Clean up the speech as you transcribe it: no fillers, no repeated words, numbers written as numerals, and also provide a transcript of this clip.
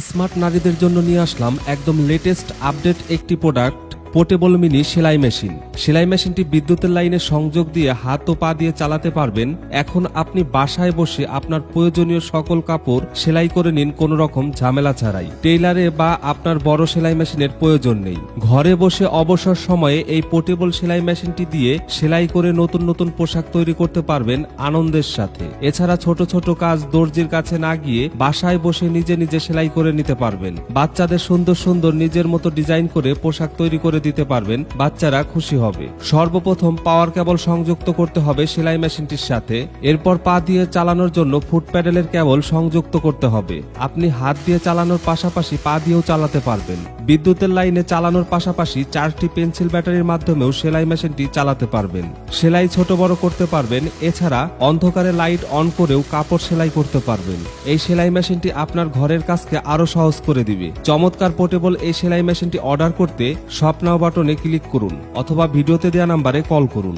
Smart নারীদের জন্য নিয়ে আসলাম একদম লেটেস্ট আপডেট একটি প্রোডাক্ট, পোর্টেবল মিনি সেলাই মেশিন। সেলাই মেশিনটি বিদ্যুতের লাইনে সংযোগ দিয়ে হাত ও পা দিয়ে চালাতে পারবেন। এখন আপনি বাসায় বসে আপনার প্রয়োজনীয় সকল কাপড় সেলাই করে নিন কোনো রকম ঝামেলা ছাড়াই। টেইলারে বা আপনার বড় সেলাই মেশিনের প্রয়োজন নেই। ঘরে বসে অবসর সময়ে এই পোর্টেবল সেলাই মেশিনটি দিয়ে সেলাই করে নতুন নতুন পোশাক তৈরি করতে পারবেন আনন্দের সাথে। এছাড়া ছোট ছোট কাজ দর্জির কাছে না গিয়ে বাসায় বসে নিজে নিজে সেলাই করে নিতে পারবেন। বাচ্চাদের সুন্দর সুন্দর নিজের মতো ডিজাইন করে পোশাক তৈরি করে দিতে পারবেন, বাচ্চারা খুশি হবে। সর্বপ্রথম পাওয়ার কেবল সংযুক্ত করতে হবে সেলাই মেশিনটির সাথে। এরপর পা দিয়ে চালানোর জন্য ফুট প্যাডেলের কেবল সংযুক্ত করতে হবে। আপনি হাত দিয়ে চালানোর পাশাপাশি পা দিয়েও চালাতে পারবেন। বিদ্যুতের লাইনে চালানোর পাশাপাশি 4টি পেন্সিল ব্যাটারির মাধ্যমেও সেলাই মেশিনটি চালাতে পারবেন। সেলাই ছোট বড় করতে পারবেন। এছাড়া অন্ধকারে লাইট অন করেও কাপড় সেলাই করতে পারবেন। এই সেলাই মেশিনটি আপনার ঘরের কাজকে আরো সহজ করে দিবে। চমৎকার পোর্টেবল এই সেলাই মেশিনটি অর্ডার করতে শপ নাও বাটনে ক্লিক করুন অথবা ভিডিওতে দেওয়া নাম্বারে কল করুন।